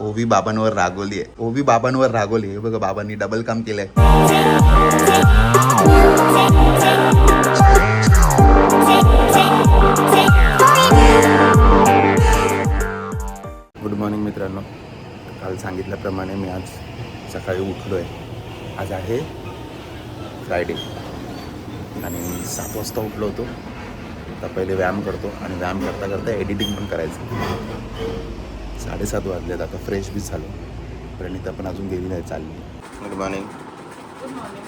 ओवी बाबांवर रागवली आहे. ओवी बाबांवर रागवली आहे. बघा बाबांनी डबल काम केलंय. गुड मॉर्निंग मित्रांनो. काल सांगितल्याप्रमाणे मी आज सकाळी उठलो आहे. आज आहे फ्रायडे आणि 7 वाजता उठलो होतो. आता पहिले व्यायाम करतो आणि व्यायाम करता करता एडिटिंग पण करायचं. 7:30 वाजलेत. आता फ्रेश बी झालो. प्रणिता पण अजून गेली नाही, चालली. Good morning. Good morning.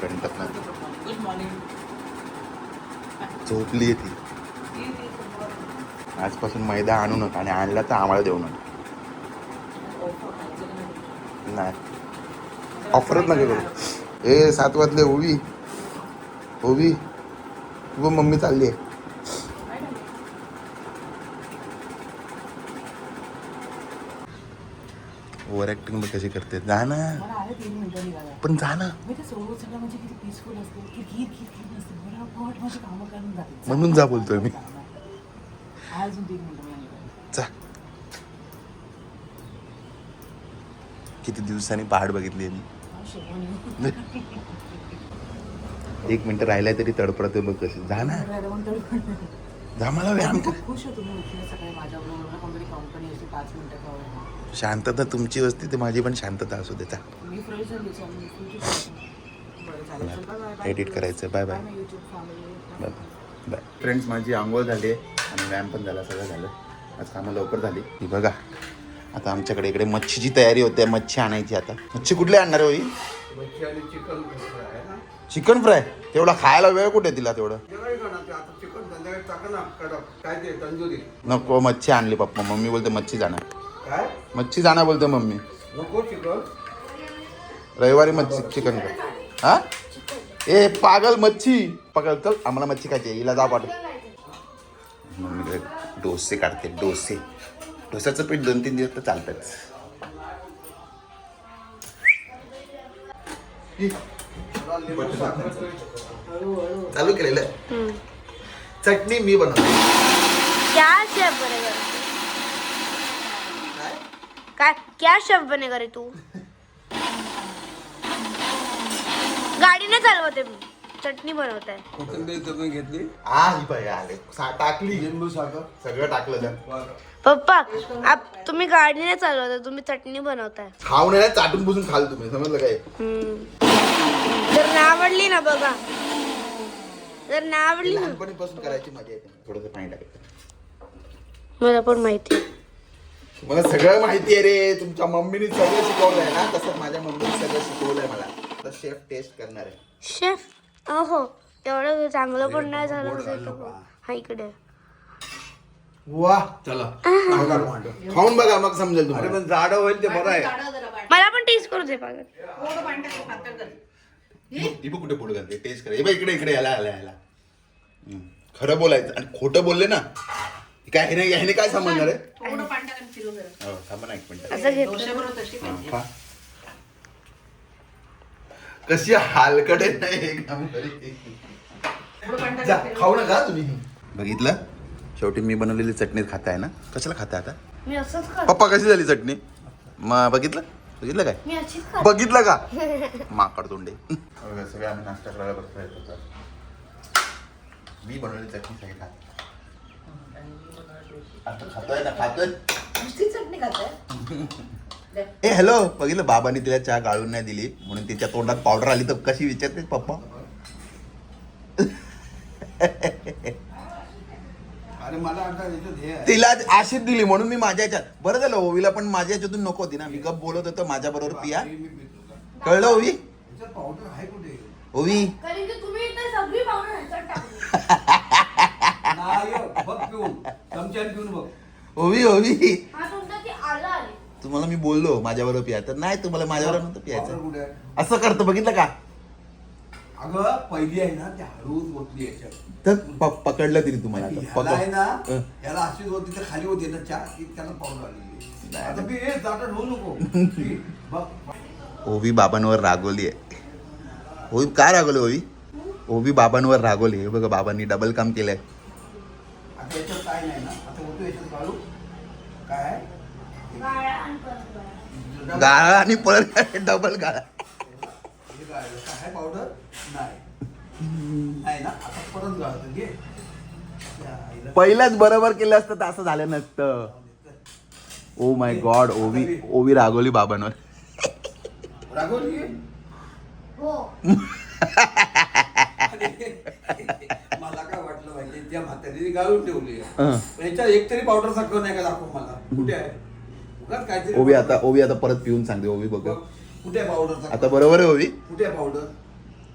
Pranita पण गुड मॉर्निंग. झोपली आहे ती. आजपासून मैदा आणू नका आणि आणला तर आम्हाला देऊ नका. नाही ऑफरच नका करू. 7 वाजले. ओवी ओवी व मम्मी चालली आहे. ओव्हर ऍक्टिंग बघ कशी करते. जा ना पण जा ना. म्हणून जा बोलतोय मी. जा. किती दिवसांनी पहाड बघितली मी. 1 मिनिट राहिलाय तरी तडपडते बघ कशी. जा ना. जा. मला व्यायाम कर. शांतता तुमची असते ते माझी पण शांतता असू दे. एडिट करायचं. Bye bye bye bye. Friends माझी आंघोळ झाली आहे आणि व्यायाम पण झाला. सगळं झालं. आज कामं लवकर झाली. ही बघा आता आमच्याकडे इकडे मच्छीची तयारी होते. मच्छी आणायची. आता मच्छी कुठली आणणार होई? Chicken fry. तेवढा खायला वेळ कुठे तिला तेवढं. नको मच्छी आणली पप्पा. मम्मी बोलते मच्छी जाणार. मच्छी जाणार बोलते मम्मी. रविवारी मच्छी चिकन फ्राय. हा ए पागल मच्छी पागल. चल आम्हाला मच्छी खायची. हिला जा पाठव. मम्मी डोसे काढते. डोस्याचं पीठ 2-3 दिवस तर चालतंच. चालू केलेलं आहे. चटणी मी बनवते. क्या शेफ बनेगा रे तू? गाडीने चालवते मी. चटणी बनवत आहे. कोथिंबीर तुम्ही घेतली. ही बाई आले. टाकली लिंबू साखर सगळं टाकलं त्यात. पप्पा तुम्ही गाडीने चालवता, तुम्ही चटणी बनवताय. खाऊ नये चाटून बुजून खाल तुम्ही. समजलं काय? जर नाही आवडली ना बघा. जर नाही आवडली ना. लहानपणीपासून करायची मजा येते. थोडंसं पाणी टाकायचं. मला पण माहिती. मला सगळं माहिती आहे रे. तुमच्या मम्मीने सगळं शिकवलंय ना. तसंच माझ्या मम्मीने सगळं शिकवलंय मला. तर शेफ टेस्ट करणार आहे. शेफ हो तेवढं चांगलं पण नाही झालं. हा इकडे. वा चला खाऊन बघा मग समजेल तुम्हाला. पण जाडं होईल ते बरं आहे. मला पण टेस्ट करू दे पागल. दीपू कुठे पुढे घालते टेस्ट करा. इकडे याला खरं बोलायचं आणि खोटं बोलले ना काय ह्याने काय समजणार आहे. थांबा ना 1 मिनिट. असं घेतलं. कशी हालकडे नाही खाऊ नका तुम्ही. बघितलं शेवटी मी बनवलेली चटणी खाताय ना. कशाला खाताय आता? मी असंच खाते. पप्पा कशी झाली चटणी? मग बघितलं काय? मी अशीच खाते. बघितलं का? माकड तोंडे. सगळे आम्ही नाश्ता करायला बसतो. मी बनवलेली चटणी सगळे खात. आता खातोय ना. चटणी खाताय. ए हॅलो. बघितलं बाबांनी तिला चहा गाळून नाही दिली म्हणून तिच्या तोंडात पावडर आली तर कशी विचारते पप्पा. अरे मला आता तिला आशीष दिली म्हणून मी माझ्या याच्यात. बरं झालं ओवीला पण माझ्या याच्यातून नको होती ना. मी गप बोलत होतो माझ्या बरोबर पिया. कळलं ओवी? पावडर आहे कुठे? ओवी बघ पिऊन चमच्याने पिऊन बघ. ओवी तुम्हाला मी बोललो माझ्या बरोबर पिया तर नाही. तुम्हाला माझ्याबरोबर नव्हतं पियायचं. असं करतं बघितलं का? अगं पहिली आहे ना, त्या हळूच ओतली याच्यात. तर पकडलं तिने तुम्हाला. ह्याला आहे ना, याला अशीच होती तर खाली होती ना चहा, की त्याला पावडर आलेली. आता मी हे जाता होऊ नको. बघ ओवी बाबांवर रागवली आहे. ओवी काय रागवली ओवी? ओवी बाबांवर रागवली. हे बघा बाबांनी डबल काम केलंय. आता याच्यात काय नाही ना, आता होतो याच्यात काढू काय गाळा आणि परत गाळा. गाळा आणि परत डबल गाळा. हे गाळलं का? आहे पावडर नाही ना आता परत गाळतो घे त्या आईला. पहिल्याच बरोबर केलं असतं तर असं झालं नसतं. ओ माय गॉड, ओवी रागवली बाबांवर. रागवली घे. हो. मला काय वाटलं माहिती त्या म्हातारीने गाळून ठेवली हं. याच्या एक तरी पावडर सारखं नाही का दाखव मला कुठे आहे उगाच काहीतरी ओवी आता परत पिऊन सांगते. ओवी बघ कुठे आहे पावडर आता बरोबर आहे ओवी. कुठे आहे पावडर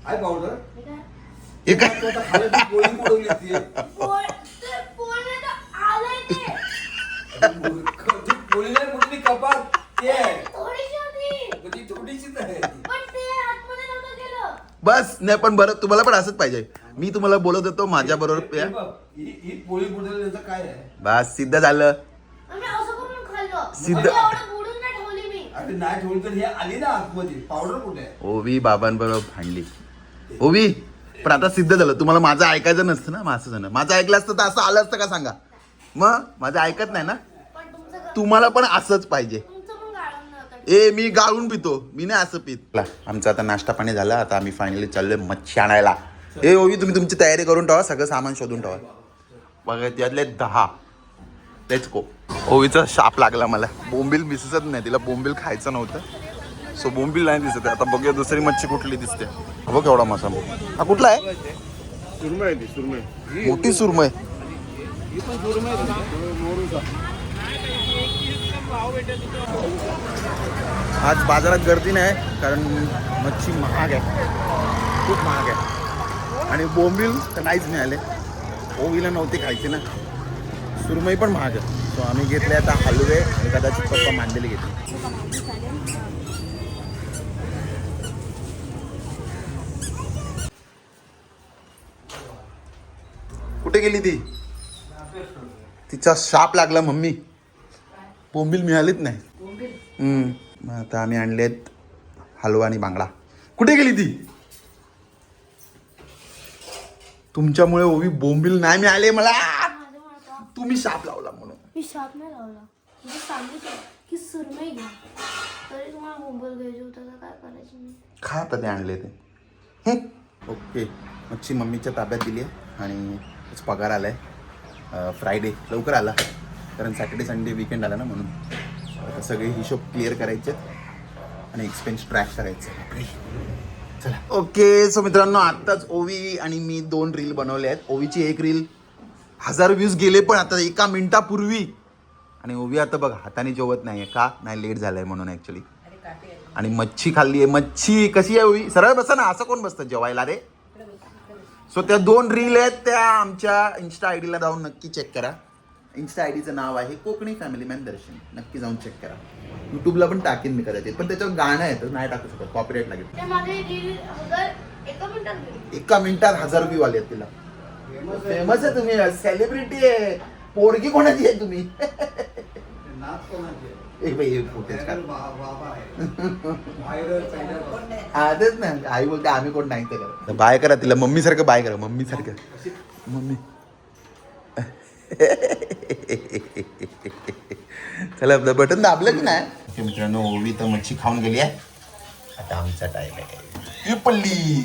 आहे पावडर हे काय? हे काय तू आता खाली ती पोळी बुडवली ती ते पोळी तर आलंय ते. ती पोळी नाही बुडली कपात ते आहे थोडीशी होती. ती थोडीशीच आहे पण ते आतमध्ये नव्हतं गेलं. बस नाही पण बरं तुम्हाला पण असंच पाहिजे. मी तुम्हाला बोलत होतो माझ्या बरोबर हे बघ, ही पोळी बुडवल्याचं काय आहे बस सिद्ध झालं. आम्ही असं करून खाल्लं. सिद्ध- म्हणजे एवढं बुडून नाही ठेवली मी. अरे नाही ठेवली तर हे आली ना आतमध्ये पावडर कुठे आहे ओवी बाबांबरोबर भांडली. ओवी पण आता सिद्ध झालं. तुम्हाला माझं ऐकायचं नसतं ना. मग असं झालं. माझं ऐकलं असतं तर असं आलं असतं का सांगा. मग माझं ऐकत नाही ना. पण तुमचं तुम्हाला पण असंच पाहिजे. तुमचं पण गाळून नव्हतं. ए मी गाळून पितो. मी नाही असं पित. आमचा आता नाश्ता पाणी झाला. आता आम्ही फायनली चाललोय मच्छी आणायला. ए ओवी तुम्ही तुमची तयारी करून ठेवा. सगळं सामान शोधून ठेवा. बघा त्यातले 10. Let's go. ओवीचा शाप लागला मला. बोंबील दिसत नाही. तिला बोंबील खायचं नव्हतं. सो बोंबील नाही दिसत आहे. आता बघूया दुसरी मच्छी कुठली दिसते. बघ एवढा मासा. हा कुठला आहे. सुरमई ती सुरमई मोठी सुरमई. आज बाजारात गर्दी नाही कारण मच्छी महाग आहे. खूप महाग आहे. आणि बोंबील तर नाहीच मिळाले. ओवीला नव्हते खायचे ना. सुरमई पण महाग आहे. सो आम्ही घेतले आता हलवे आणि कदाचित पप्पा मांडलेले घेतले. कुठे गेली ती. तिचा शाप लागला मम्मी. बोंबील मिळालीच नाही. मग आता आम्ही आणलेत हलवा आणि बांगडा. कुठे गेली ती. तुमच्यामुळे ओवी बोंबील नाही मिळाले मला. माझं म्हणतो, तुम्ही शाप लावला म्हणून. मी शाप नाही लावला. मी सांगितलं की सुरमई घ्या. तरी तुम्हाला बोंबल घ्यायचे होतं तर काय करायचं मी. काय आता ते आणले ते. ओके मच्छी मम्मीच्या ताब्यात दिली आहे आणि पगार आलाय. फ्रायडे लवकर आला कारण सॅटर्डे संडे विकेंड आला ना म्हणून. आता सगळे हिशोब क्लिअर करायचे आणि एक्सपेन्स ट्रॅक करायचे. चला ओके. सो मित्रांनो आत्ताच ओवी आणि मी 2 रील बनवले आहेत. ओवीची एक रील 1000 व्ह्यूज गेले पण आता 1 मिनिटापूर्वी. आणि ओवी आता बघा हाताने जेवत नाही आहे का नाही लेट झालंय म्हणून ॲक्च्युली. आणि मच्छी खाल्ली आहे. मच्छी कशी आहे ओवी. सरळ बसा ना. असं कोण बसतं जेवायला रे. सो त्या 2 रील आहेत त्या आमच्या इन्स्टा आय डीला जाऊन नक्की चेक करा. इन्स्टा आय डीचं नाव आहे कोकणी फॅमिली मॅन दर्शन. नक्की जाऊन चेक करा. यूट्यूबला पण टाकेन मी कदाचित पण त्याच्यावर गाणं आहे तर नाही टाकू शकत. कॉपीराईट लागेल. ते माझे रील अगर 1 मिनिटात गेली. 1 मिनिटात 1000 व्ह्यू आले तिला. फेमस आहे तुम्ही. सेलिब्रिटी आहे. पोरगी कोणाची आहे तुम्ही. नाच कोणाची आहे? एक बाई एक footage काढ. बाबा आहे व्हायरल पहिल्यापासून. हा तेच ना. आई बोलते आम्ही कोण नाही ते करा. बाय करा तिला. मम्मी सारखं बाय करा. मम्मी सारखं. मम्मी चला आपलं बटन दाबलं की नाही. मित्रांनो ओवी तर मच्छी खाऊन गेली आहे. आता आमचा टाइम आहे. ही पल्ली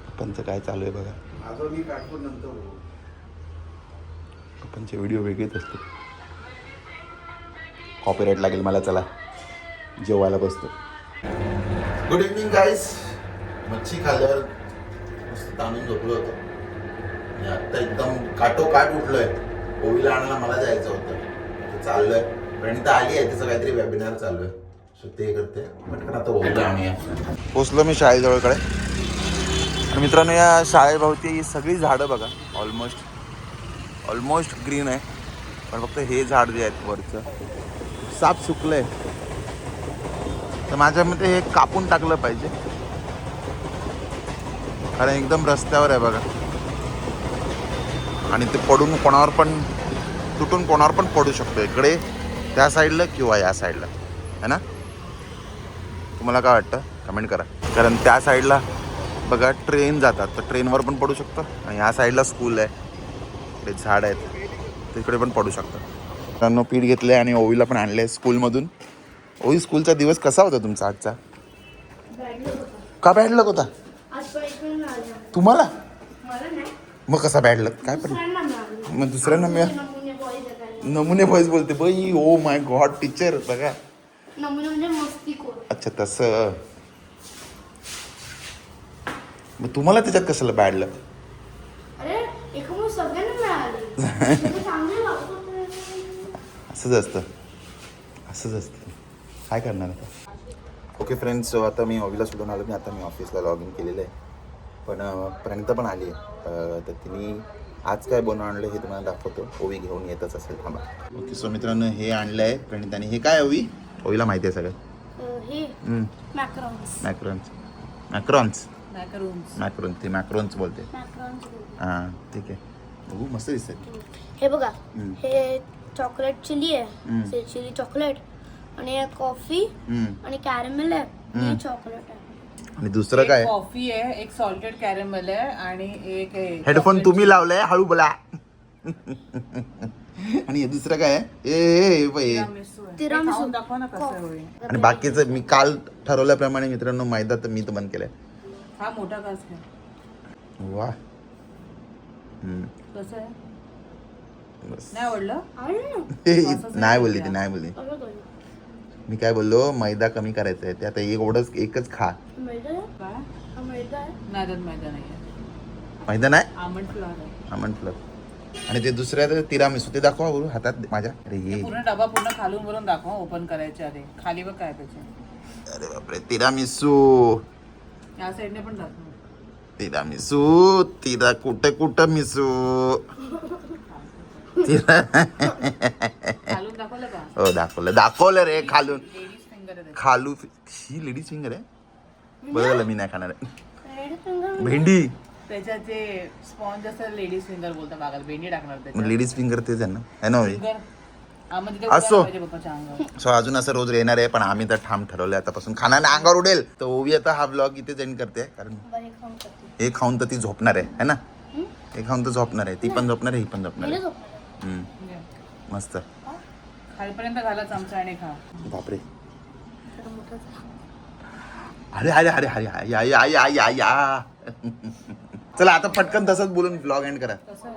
पप्पांचं काय चालू आहे बघा. माझं मी काढतो नंतर पप्पांचे व्हिडिओ वेगळेच असते. कॉपीराईट लागेल मला. चला जेवायला बसतो. गुड इव्हनिंग गाईस. मच्छी खाल्ल्यावर मस्त ताणून झोपलो होतो आणि आत्ता एकदम काठोकाठ उठलोय. ओवीला आणायला मला जायचं होतं. आता चाललोय. प्रणिता आली आहे. तिचं काहीतरी वेबिनार चालू आहे सो ते करते. पटकन आता ओवीला आणूया. पोचलो मी शाळेजवळकडे. आणि मित्रांनो या शाळेभोवती सगळी झाडं बघा ऑलमोस्ट ग्रीन आहे. पण फक्त हे झाड जे आहेत वरचं साप सुकलंय. तर माझ्या मते हे कापून टाकलं पाहिजे कारण एकदम रस्त्यावर आहे बघा. आणि ते पडून कोणावर पण तुटून कोणावर पण पडू शकतो. इकडे त्या साईडला किंवा या साईडला है ना. तुम्हाला काय वाटतं कमेंट करा. कारण त्या साईडला बघा ट्रेन जातात तर ट्रेनवर पण पडू शकतं. आणि ह्या साईडला स्कूल आहे. इकडे झाड आहेत. तिकडे पण पडू शकतं. त्यांना पीठ घेतलं आहे आणि ओवीला पण आणलं आहे स्कूलमधून. ओवी, स्कूलचा दिवस कसा होता तुमचा आजचा? का बॅड लक होता आज पनिशमेंट मिळाली तुम्हाला? मला नाही, मग कसा बॅड लक? काय पण दुसऱ्यांना मिळाली. मग दुसऱ्यांना मिळा. नमुने boys आहेत आणि नमुने व्हॉइस बोलते बाई. ओ माय गॉड टीचर बघा. नमुने म्हणजे मस्तीखोर. अच्छा तसं. मग तुम्हाला त्याच्यात कशाला बॅड लक? अरे एकूण सगळ्यांना मिळाली. तुम्ही चांगले वागतो तर. असंच असतं, असंच असतं. काय करणार आता? ओके फ्रेंड्स, सो आता मी ओवीला सोडून आलो. मी आता ऑफिसला लॉग इन केलेलं आहे. पण प्रणिता पण आली आहे. तर तिने आज काय बनवून आणलं हे तुम्हाला दाखवतो. ओवी घेऊन येतच असेल थांबा. ओके सो मित्रांनो, हे आणलं आहे प्रणिताने. हे काय ओवी? ओवीला माहिती आहे सगळं. हे मॅक्रॉन्स. मॅक्रॉन्स. मॅक्रॉन्स मॅकरून्स. मॅक्रोन. ते मॅक्रोन्स बोलते. मॅक्रॉन्स. हां ठीक आहे. बघू मस्त दिसते. हे बघा, हम्म. हे चॉकलेट चिली हम्म. आहे, चिली चॉकलेट, आणि कॉफी आणि कॅरमेल आहे आणि चॉकलेट आहे. आणि दुसरं काय? कॉफी आहे, एक सॉल्टेड कॅरमेल आहे आणि एक हेडफोन तुम्ही लावलाय, हळू बोला. आणि हे दुसरं काय आहे? ए बाई. तिरामिसू. दाखवा ना कसं होईल. आणि बाकीचं मी काल ठरवल्याप्रमाणे मित्रांनो मैदा तर मी तर बंद केलाय. हा मोठा घास घ्या. वा. कसं आहे? बस. नाही आवडलं? नाही बोलली ती, नाही बोलली. मी काय बोललो, मैदा कमी करायचा आहे. ते आता एकच खा. मैदा आहे? काय? हा मैदा आहे? नाही त्यात मैदा नाही आहे. मैदा नाही, आमंड फ्लोअर आहे. Almond flour. आणि ते दुसऱ्या तिरामिसू ते दाखवा बरोबर हातात माझ्या. अरे ते ये, पूर्ण डबा पूर्ण खालून वरून दाखवा ओपन करायच्या आधी. खाली बघ काय त्याचे. अरे बापरे, तिरामिसू. या साईडने पण दाखवा. तिरामिसू. कुठं मिसू. खालून दाखवलं का? हो दाखवलं रे खालून. लेडीज फिंगर आहे खालू. ही लेडीज फिंगर आहे. बरं झालं मी नाही खाणार आहे. Red finger. भेंडी. त्याच्यात जे स्पॉन्ज असतं लेडीज फिंगर बोलतात बागाला. भेंडी टाकणार त्याच्यात. लेडीज फिंगर तेच आहे ना, है ना ओवी? फिंगर. आम्ही तिथे असो. उडायला पाहिजे बाप्पाच्या अंगावर. सो अजून असं रोज येणार आहे, पण आम्ही तर ठाम ठरवलंय आतापासून खाण्याने अंगावर उडेल. तर ओवी आता हा ब्लॉग इथे एंड करते, कारण बरं, खाऊन करते. हे खाऊन तर ती झोपणार आहे, है ना? हे खाऊन तर झोपणार आहे. ती पण झोपणार आहे, ही पण झोपणार गेले आहे. झोपायला. हम्म. मस्त. खालपर्यंत घाला चमचा आणि खा. बापरे. थोडं मोठं झालं. अरे अरे अरे अरे या या या या या. चला आता पटकन तसंच बोलून ब्लॉग एंड करा. कसं?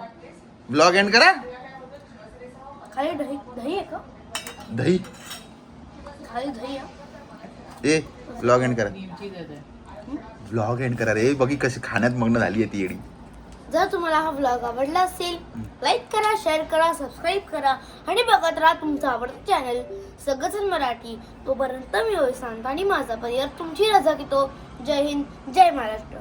ब्लॉग एंड करा. खाली दही दही आहे का? दही. खाली दही आहे. ए ब्लॉग एंड करा. क्रीमची देते. ब्लॉग एंड करा रे. बघी कशी खाण्यात मग्न झाली आहे ती येडी. जर तुम्हाला हा व्लॉग आवडला असेल, लाईक करा, शेअर करा, सबस्क्राईब करा आणि बघत राहा तुमचं आवडतं चॅनल सगळंच मराठी. तोपर्यंत मी होय सांगतो आणि माझा परिवार तुमची रजा घेतो. जय हिंद, जय महाराष्ट्र.